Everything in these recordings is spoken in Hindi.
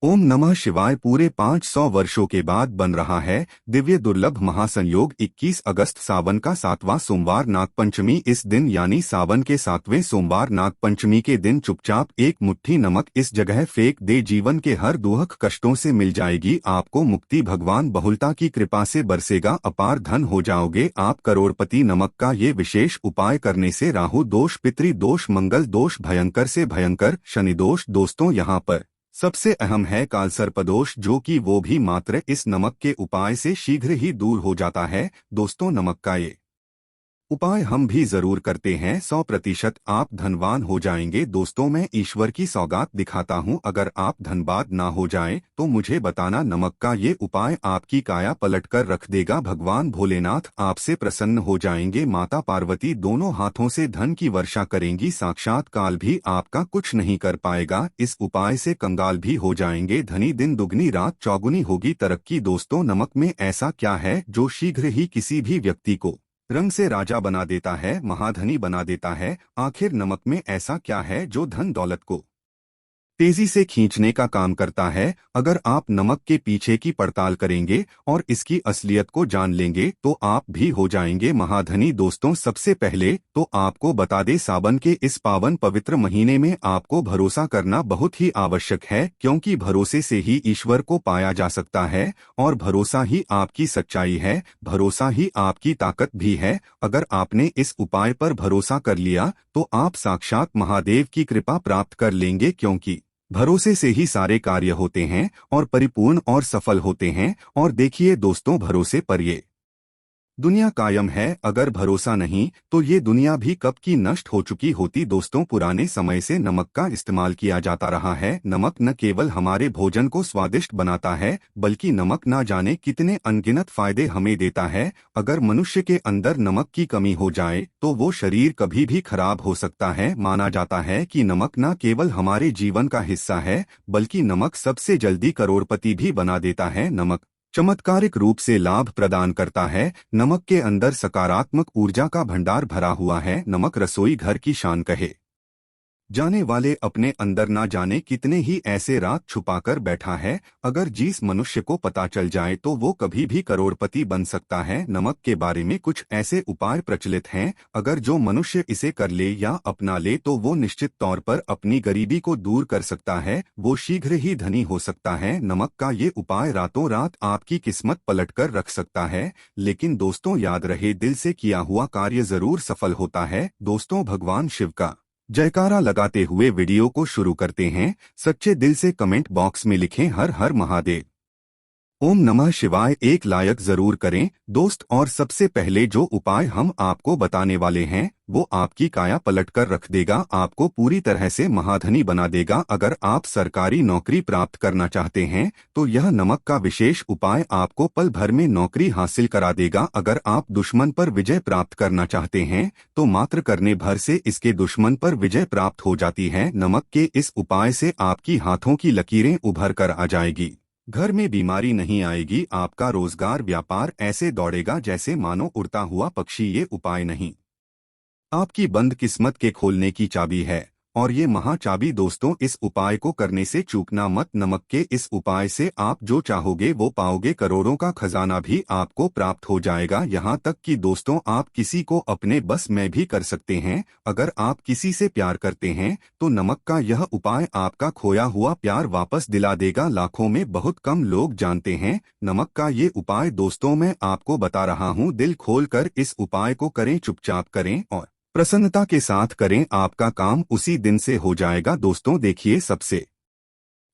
ओम नमः शिवाय। पूरे 500 वर्षों के बाद बन रहा है दिव्य दुर्लभ महासंयोग। 21 अगस्त सावन का 7वां सोमवार नागपंचमी। इस दिन यानी सावन के 7वें सोमवार नागपंचमी के दिन चुपचाप एक मुट्ठी नमक इस जगह फेंक दे, जीवन के हर दुख कष्टों से मिल जाएगी आपको मुक्ति। भगवान बहुलता की कृपा से बरसेगा अपार धन, हो जाओगे आप करोड़पति। नमक का ये विशेष उपाय करने से राहु दोष, पितृ दोष, मंगल दोष, भयंकर से भयंकर शनि दोष दोस्तों यहाँ पर सबसे अहम है कालसर्पदोष, जो कि वो भी मात्र इस नमक के उपाय से शीघ्र ही दूर हो जाता है। दोस्तों नमक का ये उपाय हम भी जरूर करते हैं, 100% आप धनवान हो जाएंगे। दोस्तों मैं ईश्वर की सौगात दिखाता हूं, अगर आप धनबाद ना हो जाएं तो मुझे बताना। नमक का ये उपाय आपकी काया पलट कर रख देगा। भगवान भोलेनाथ आपसे प्रसन्न हो जाएंगे, माता पार्वती दोनों हाथों से धन की वर्षा करेंगी, साक्षात काल भी आपका कुछ नहीं कर पाएगा। इस उपाय से कंगाल भी हो जाएंगे धनी, दिन दुगनी रात चौगुनी होगी तरक्की। दोस्तों नमक में ऐसा क्या है जो शीघ्र ही किसी भी व्यक्ति को रंग से राजा बना देता है, महाधनी बना देता है? आखिर नमक में ऐसा क्या है जो धन दौलत को तेजी से खींचने का काम करता है? अगर आप नमक के पीछे की पड़ताल करेंगे और इसकी असलियत को जान लेंगे तो आप भी हो जाएंगे महाधनी। दोस्तों सबसे पहले तो आपको बता दें, सावन के इस पावन पवित्र महीने में आपको भरोसा करना बहुत ही आवश्यक है, क्योंकि भरोसे से ही ईश्वर को पाया जा सकता है और भरोसा ही आपकी सच्चाई है, भरोसा ही आपकी ताकत भी है। अगर आपने इस उपाय पर भरोसा कर लिया तो आप साक्षात महादेव की कृपा प्राप्त कर लेंगे, क्योंकि भरोसे से ही सारे कार्य होते हैं और परिपूर्ण और सफल होते हैं। और देखिए दोस्तों, भरोसे पर ये दुनिया कायम है, अगर भरोसा नहीं तो ये दुनिया भी कब की नष्ट हो चुकी होती। दोस्तों पुराने समय से नमक का इस्तेमाल किया जाता रहा है। नमक न केवल हमारे भोजन को स्वादिष्ट बनाता है, बल्कि नमक ना जाने कितने अनगिनत फायदे हमें देता है। अगर मनुष्य के अंदर नमक की कमी हो जाए तो वो शरीर कभी भी खराब हो सकता है। माना जाता है कि नमक न केवल हमारे जीवन का हिस्सा है, बल्कि नमक सबसे जल्दी करोड़पति भी बना देता है। नमक चमत्कारिक रूप से लाभ प्रदान करता है। नमक के अंदर सकारात्मक ऊर्जा का भंडार भरा हुआ है। नमक रसोई घर की शान कहे जाने वाले अपने अंदर ना जाने कितने ही ऐसे राज छुपाकर बैठा है। अगर जिस मनुष्य को पता चल जाए तो वो कभी भी करोड़पति बन सकता है। नमक के बारे में कुछ ऐसे उपाय प्रचलित हैं, अगर जो मनुष्य इसे कर ले या अपना ले तो वो निश्चित तौर पर अपनी गरीबी को दूर कर सकता है, वो शीघ्र ही धनी हो सकता है। नमक का ये उपाय रातों रात आपकी किस्मत पलट कर रख सकता है, लेकिन दोस्तों याद रहे, दिल से किया हुआ कार्य जरूर सफल होता है। दोस्तों भगवान शिव का जयकारा लगाते हुए वीडियो को शुरू करते हैं। सच्चे दिल से कमेंट बॉक्स में लिखें हर हर महादेव। ओम नमः शिवाय एक लायक जरूर करें दोस्त। और सबसे पहले जो उपाय हम आपको बताने वाले हैं वो आपकी काया पलट कर रख देगा, आपको पूरी तरह से महाधनी बना देगा। अगर आप सरकारी नौकरी प्राप्त करना चाहते हैं तो यह नमक का विशेष उपाय आपको पल भर में नौकरी हासिल करा देगा। अगर आप दुश्मन पर विजय प्राप्त करना चाहते हैं तो मात्र करने भर से इसके दुश्मन पर विजय प्राप्त हो जाती है। नमक के इस उपाय से आपकी हाथों की लकीरें उभर कर आ जाएगी, घर में बीमारी नहीं आएगी, आपका रोजगार व्यापार ऐसे दौड़ेगा जैसे मानो उड़ता हुआ पक्षी। ये उपाय नहीं आपकी बंद किस्मत के खोलने की चाबी है, और ये महाचाबी दोस्तों, इस उपाय को करने से चूकना मत। नमक के इस उपाय से आप जो चाहोगे वो पाओगे, करोड़ों का खजाना भी आपको प्राप्त हो जाएगा। यहाँ तक कि दोस्तों आप किसी को अपने बस में भी कर सकते हैं। अगर आप किसी से प्यार करते हैं तो नमक का यह उपाय आपका खोया हुआ प्यार वापस दिला देगा। लाखों में बहुत कम लोग जानते हैं नमक का ये उपाय। दोस्तों मैं आपको बता रहा हूँ, दिल खोलकर इस उपाय को करें, चुपचाप करें और प्रसन्नता के साथ करें, आपका काम उसी दिन से हो जाएगा। दोस्तों देखिए, सबसे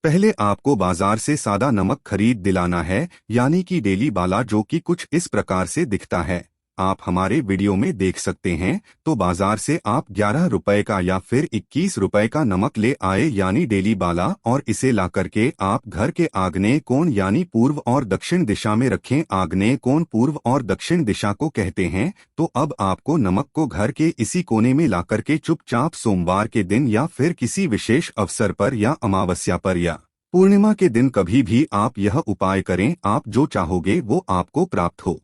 पहले आपको बाजार से सादा नमक खरीद दिलाना है, यानी कि डेली बाला, जो कि कुछ इस प्रकार से दिखता है। आप हमारे वीडियो में देख सकते हैं। तो बाजार से आप 11 रुपए का या फिर 21 रुपए का नमक ले आए, यानी डेली बाला, और इसे ला करके आप घर के आग्नेय कोण यानी पूर्व और दक्षिण दिशा में रखें। आग्नेय कोण पूर्व और दक्षिण दिशा को कहते हैं। तो अब आपको नमक को घर के इसी कोने में ला करके चुपचाप सोमवार के दिन या फिर किसी विशेष अवसर पर या अमावस्या पर या पूर्णिमा के दिन कभी भी आप यह उपाय करें, आप जो चाहोगे वो आपको प्राप्त हो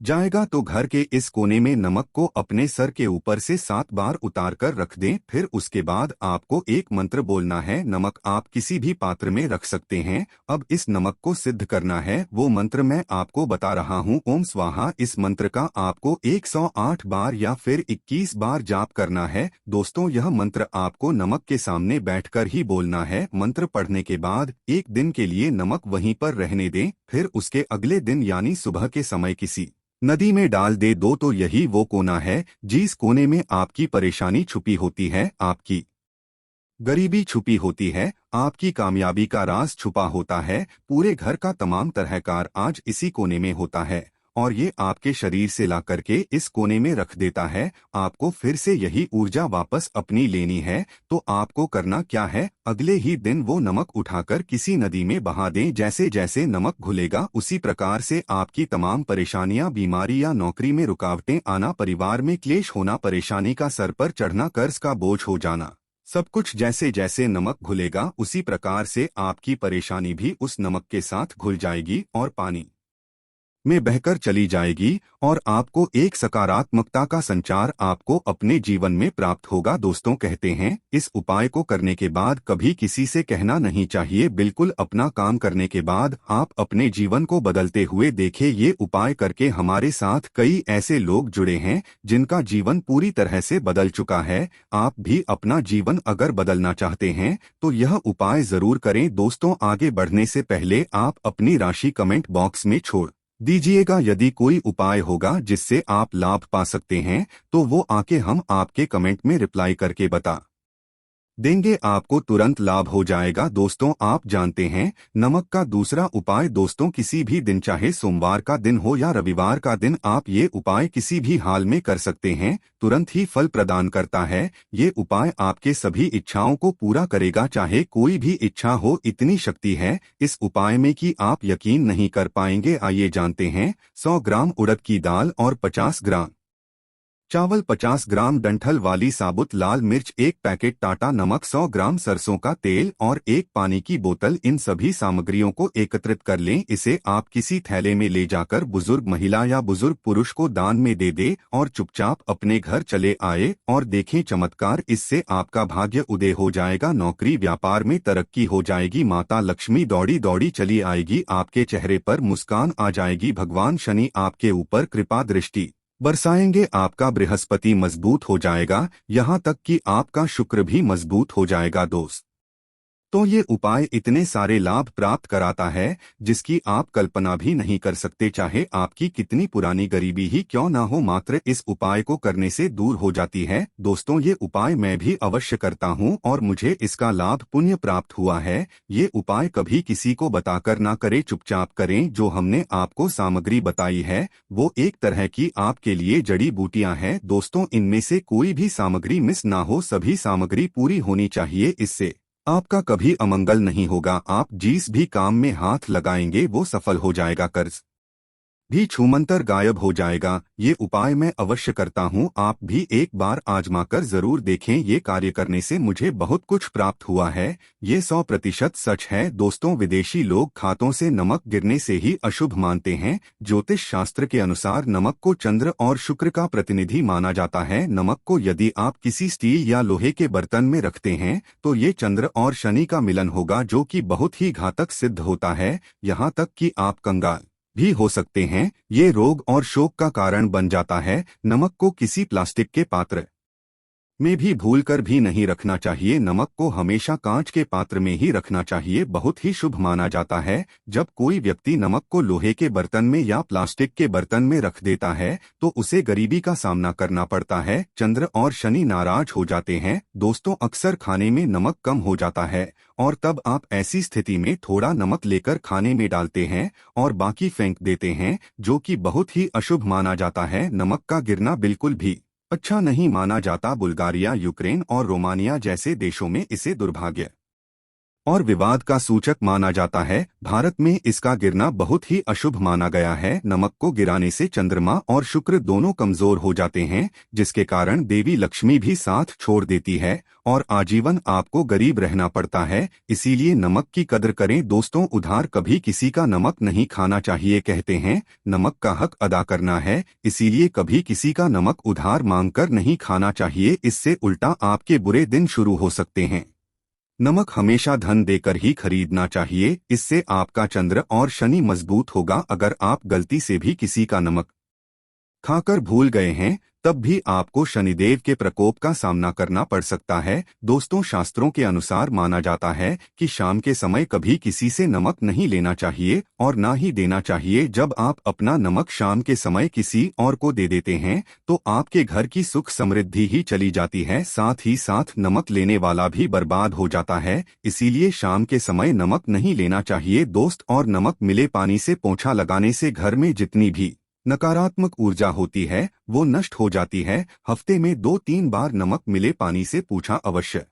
जाएगा तो घर के इस कोने में नमक को अपने सर के ऊपर से 7 बार उतार कर रख दें। फिर उसके बाद आपको एक मंत्र बोलना है। नमक आप किसी भी पात्र में रख सकते हैं। अब इस नमक को सिद्ध करना है, वो मंत्र मैं आपको बता रहा हूँ। ओम स्वाहा। इस मंत्र का आपको 108 बार या फिर 21 बार जाप करना है। दोस्तों, यह मंत्र आपको नमक के सामने बैठकर ही बोलना है। मंत्र पढ़ने के बाद एक दिन के लिए नमक वहीं पर रहने दें। फिर उसके अगले दिन यानी सुबह के समय किसी नदी में डाल दे दो। तो यही वो कोना है जिस कोने में आपकी परेशानी छुपी होती है, आपकी गरीबी छुपी होती है, आपकी कामयाबी का राज छुपा होता है। पूरे घर का तमाम तरहकार आज इसी कोने में होता है और ये आपके शरीर से ला करके इस कोने में रख देता है। आपको फिर से यही ऊर्जा वापस अपनी लेनी है। तो आपको करना क्या है, अगले ही दिन वो नमक उठाकर किसी नदी में बहा दें। जैसे जैसे नमक घुलेगा उसी प्रकार से आपकी तमाम परेशानियां, बीमारी या नौकरी में रुकावटें आना, परिवार में क्लेश होना, परेशानी का सर पर चढ़ना, कर्ज का बोझ हो जाना, सब कुछ जैसे जैसे नमक घुलेगा उसी प्रकार से आपकी परेशानी भी उस नमक के साथ घुल जाएगी और पानी में बहकर चली जाएगी और आपको एक सकारात्मकता का संचार आपको अपने जीवन में प्राप्त होगा। दोस्तों, कहते हैं इस उपाय को करने के बाद कभी किसी से कहना नहीं चाहिए। बिल्कुल अपना काम करने के बाद आप अपने जीवन को बदलते हुए देखें। ये उपाय करके हमारे साथ कई ऐसे लोग जुड़े हैं जिनका जीवन पूरी तरह से बदल चुका है। आप भी अपना जीवन अगर बदलना चाहते हैं तो यह उपाय जरूर करें। दोस्तों, आगे बढ़ने से पहले आप अपनी राशि कमेंट बॉक्स में छोड़ दीजिएगा। यदि कोई उपाय होगा जिससे आप लाभ पा सकते हैं तो वो आके हम आपके कमेंट में रिप्लाई करके बता देंगे, आपको तुरंत लाभ हो जाएगा। दोस्तों, आप जानते हैं नमक का दूसरा उपाय, दोस्तों किसी भी दिन, चाहे सोमवार का दिन हो या रविवार का दिन, आप ये उपाय किसी भी हाल में कर सकते हैं। तुरंत ही फल प्रदान करता है। ये उपाय आपके सभी इच्छाओं को पूरा करेगा, चाहे कोई भी इच्छा हो। इतनी शक्ति है इस उपाय में कि आप यकीन नहीं कर पाएंगे। आइए जानते हैं। 100 ग्राम उड़द की दाल और 50 ग्राम चावल, 50 ग्राम डंठल वाली साबुत लाल मिर्च, एक पैकेट टाटा नमक, 100 ग्राम सरसों का तेल और एक पानी की बोतल। इन सभी सामग्रियों को एकत्रित कर लें। इसे आप किसी थैले में ले जाकर बुजुर्ग महिला या बुजुर्ग पुरुष को दान में दे दे और चुपचाप अपने घर चले आए और देखें चमत्कार। इससे आपका भाग्य उदय हो जाएगा, नौकरी व्यापार में तरक्की हो जाएगी, माता लक्ष्मी दौड़ी दौड़ी चली आएगी, आपके चेहरे पर मुस्कान आ जाएगी, भगवान शनि आपके ऊपर कृपा दृष्टि बरसाएंगे, आपका बृहस्पति मजबूत हो जाएगा, यहाँ तक कि आपका शुक्र भी मजबूत हो जाएगा। दोस्त, तो ये उपाय इतने सारे लाभ प्राप्त कराता है जिसकी आप कल्पना भी नहीं कर सकते। चाहे आपकी कितनी पुरानी गरीबी ही क्यों ना हो, मात्र इस उपाय को करने से दूर हो जाती है। दोस्तों, ये उपाय मैं भी अवश्य करता हूँ और मुझे इसका लाभ पुण्य प्राप्त हुआ है। ये उपाय कभी किसी को बताकर ना करें, चुपचाप करें। जो हमने आपको सामग्री बताई है वो एक तरह की आपके लिए जड़ी बूटियां हैं। दोस्तों, इनमें से कोई भी सामग्री मिस ना हो, सभी सामग्री पूरी होनी चाहिए। इससे आपका कभी अमंगल नहीं होगा। आप जिस भी काम में हाथ लगाएंगे वो सफल हो जाएगा, कर्ज भी छूमंतर गायब हो जाएगा। ये उपाय मैं अवश्य करता हूँ, आप भी एक बार आजमाकर जरूर देखें। ये कार्य करने से मुझे बहुत कुछ प्राप्त हुआ है, ये 100% सच है। दोस्तों, विदेशी लोग खातों से नमक गिरने से ही अशुभ मानते हैं। ज्योतिष शास्त्र के अनुसार नमक को चंद्र और शुक्र का प्रतिनिधि माना जाता है। नमक को यदि आप किसी स्टील या लोहे के बर्तन में रखते हैं तो ये चंद्र और शनि का मिलन होगा, जो कि बहुत ही घातक सिद्ध होता है। यहाँ तक कि आप कंगाल भी हो सकते हैं। ये रोग और शोक का कारण बन जाता है। नमक को किसी प्लास्टिक के पात्र में भी भूलकर भी नहीं रखना चाहिए। नमक को हमेशा कांच के पात्र में ही रखना चाहिए, बहुत ही शुभ माना जाता है। जब कोई व्यक्ति नमक को लोहे के बर्तन में या प्लास्टिक के बर्तन में रख देता है तो उसे गरीबी का सामना करना पड़ता है, चंद्र और शनि नाराज हो जाते हैं। दोस्तों, अक्सर खाने में नमक कम हो जाता है और तब आप ऐसी स्थिति में थोड़ा नमक लेकर खाने में डालते हैं और बाकी फेंक देते हैं, जो कि बहुत ही अशुभ माना जाता है। नमक का गिरना बिल्कुल भी अच्छा नहीं माना जाता। बुल्गारिया, यूक्रेन और रोमानिया जैसे देशों में इसे दुर्भाग्य और विवाद का सूचक माना जाता है। भारत में इसका गिरना बहुत ही अशुभ माना गया है। नमक को गिराने से चंद्रमा और शुक्र दोनों कमजोर हो जाते हैं, जिसके कारण देवी लक्ष्मी भी साथ छोड़ देती है और आजीवन आपको गरीब रहना पड़ता है। इसीलिए नमक की कदर करें दोस्तों। उधार कभी किसी का नमक नहीं खाना चाहिए। कहते हैं नमक का हक अदा करना है, इसीलिए कभी किसी का नमक उधार मांगकर नहीं खाना चाहिए। इससे उल्टा आपके बुरे दिन शुरू हो सकते हैं। नमक हमेशा धन देकर ही खरीदना चाहिए, इससे आपका चंद्र और शनि मजबूत होगा। अगर आप गलती से भी किसी का नमक खाकर भूल गए हैं, तब भी आपको शनिदेव के प्रकोप का सामना करना पड़ सकता है। दोस्तों, शास्त्रों के अनुसार माना जाता है कि शाम के समय कभी किसी से नमक नहीं लेना चाहिए और ना ही देना चाहिए। जब आप अपना नमक शाम के समय किसी और को दे देते हैं, तो आपके घर की सुख समृद्धि ही चली जाती है, साथ ही साथ नमक लेने वाला भी बर्बाद हो जाता है। इसीलिए शाम के समय नमक नहीं लेना चाहिए दोस्त। और नमक मिले पानी से पोंछा लगाने से घर में जितनी भी नकारात्मक ऊर्जा होती है वो नष्ट हो जाती है। हफ्ते में 2-3 बार नमक मिले पानी से पोंछा अवश्य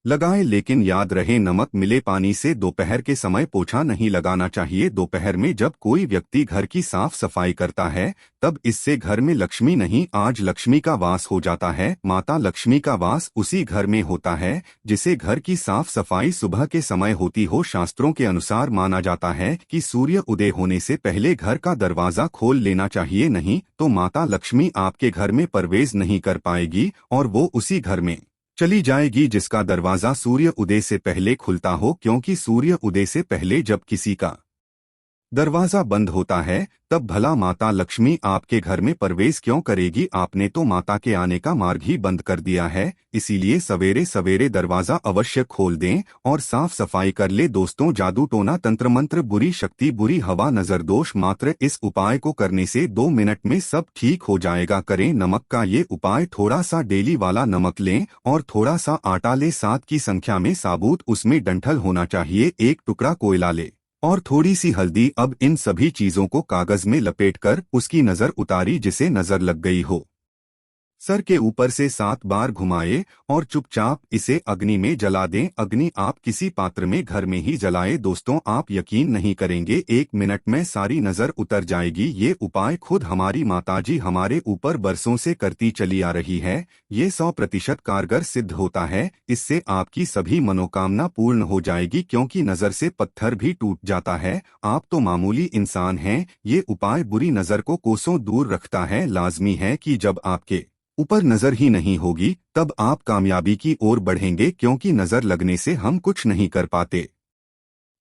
लगाएं, लेकिन याद रहे नमक मिले पानी से दोपहर के समय पोंछा नहीं लगाना चाहिए। दोपहर में जब कोई व्यक्ति घर की साफ सफाई करता है, तब इससे घर में लक्ष्मी नहीं आज लक्ष्मी का वास हो जाता है। माता लक्ष्मी का वास उसी घर में होता है जिसे घर की साफ सफाई सुबह के समय होती हो। शास्त्रों के अनुसार माना जाता है कि सूर्य उदय होने से पहले घर का दरवाजा खोल लेना चाहिए, नहीं तो माता लक्ष्मी आपके घर में प्रवेश नहीं कर पाएगी और वो उसी घर में चली जाएगी जिसका दरवाजा सूर्य उदय से पहले खुलता हो। क्योंकि सूर्य उदय से पहले जब किसी का दरवाजा बंद होता है, तब भला माता लक्ष्मी आपके घर में प्रवेश क्यों करेगी। आपने तो माता के आने का मार्ग ही बंद कर दिया है। इसीलिए सवेरे सवेरे दरवाजा अवश्य खोल दें और साफ सफाई कर ले। दोस्तों, जादू टोना तंत्र मंत्र, बुरी शक्ति, बुरी हवा, नजर दोष, मात्र इस उपाय को करने से 2 मिनट में सब ठीक हो जाएगा। करें नमक का ये उपाय। थोड़ा सा डेली वाला नमक लें और थोड़ा सा आटा ले, 7 की संख्या में साबुत, उसमें डंठल होना चाहिए। 1 टुकड़ा कोयला ले और थोड़ी सी हल्दी। अब इन सभी चीजों को कागज में लपेटकर उसकी नजर उतारी जिसे नजर लग गई हो। सर के ऊपर से 7 बार घुमाए और चुपचाप इसे अग्नि में जला दें। अग्नि आप किसी पात्र में घर में ही जलाएं। दोस्तों, आप यकीन नहीं करेंगे, 1 मिनट में सारी नजर उतर जाएगी। ये उपाय खुद हमारी माताजी हमारे ऊपर बरसों से करती चली आ रही है। ये 100% कारगर सिद्ध होता है। इससे आपकी सभी मनोकामना पूर्ण हो जाएगी, क्योंकि नजर से पत्थर भी टूट जाता है। आप तो मामूली इंसान हैं, ये उपाय बुरी नजर को कोसों दूर रखता है। लाजमी है कि जब आपके ऊपर नजर ही नहीं होगी, तब आप कामयाबी की ओर बढ़ेंगे, क्योंकि नजर लगने से हम कुछ नहीं कर पाते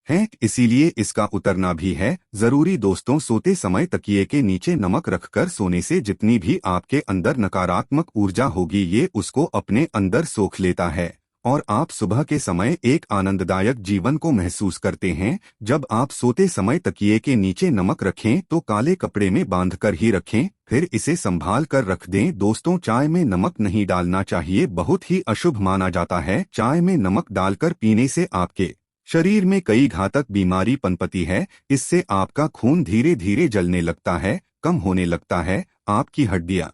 हैं, इसीलिए इसका उतरना भी है जरूरी। दोस्तों, सोते समय तकिए के नीचे नमक रखकर सोने से जितनी भी आपके अंदर नकारात्मक ऊर्जा होगी, ये उसको अपने अंदर सोख लेता है और आप सुबह के समय एक आनंददायक जीवन को महसूस करते हैं। जब आप सोते समय तकिए के नीचे नमक रखें तो काले कपड़े में बांधकर ही रखें, फिर इसे संभाल कर रख दें। दोस्तों, चाय में नमक नहीं डालना चाहिए, बहुत ही अशुभ माना जाता है। चाय में नमक डालकर पीने से आपके शरीर में कई घातक बीमारी पनपती है। इससे आपका खून धीरे धीरे जलने लगता है, कम होने लगता है, आपकी हड्डियां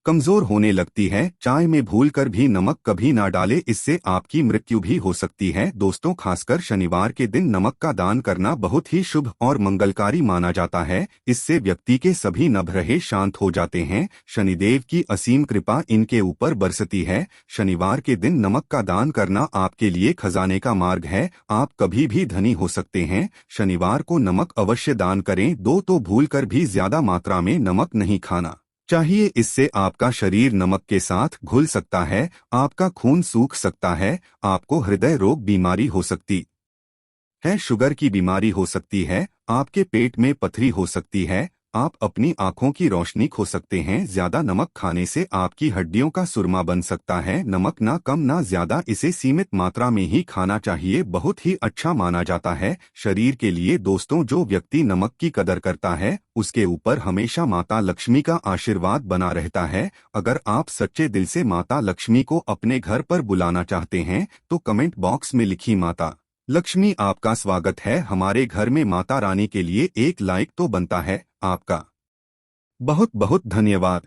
कमजोर होने लगती है। चाय में भूलकर भी नमक कभी ना डाले, इससे आपकी मृत्यु भी हो सकती है। दोस्तों, खासकर शनिवार के दिन नमक का दान करना बहुत ही शुभ और मंगलकारी माना जाता है। इससे व्यक्ति के सभी नवग्रह शांत हो जाते हैं, शनिदेव की असीम कृपा इनके ऊपर बरसती है। शनिवार के दिन नमक का दान करना आपके लिए खजाने का मार्ग है, आप कभी भी धनी हो सकते हैं। शनिवार को नमक अवश्य दान करें। दो तो भूलकर भी ज्यादा मात्रा में नमक नहीं खाना चाहिए, इससे आपका शरीर नमक के साथ घुल सकता है, आपका खून सूख सकता है, आपको हृदय रोग बीमारी हो सकती है, शुगर की बीमारी हो सकती है, आपके पेट में पथरी हो सकती है, आप अपनी आंखों की रोशनी खो सकते हैं। ज्यादा नमक खाने से आपकी हड्डियों का सुरमा बन सकता है। नमक ना कम ना ज्यादा, इसे सीमित मात्रा में ही खाना चाहिए, बहुत ही अच्छा माना जाता है शरीर के लिए। दोस्तों, जो व्यक्ति नमक की कदर करता है उसके ऊपर हमेशा माता लक्ष्मी का आशीर्वाद बना रहता है। अगर आप सच्चे दिल से माता लक्ष्मी को अपने घर पर बुलाना चाहते हैं तो कमेंट बॉक्स में लिखी माता लक्ष्मी आपका स्वागत है हमारे घर में। माता रानी के लिए एक लाइक तो बनता है। आपका बहुत बहुत धन्यवाद।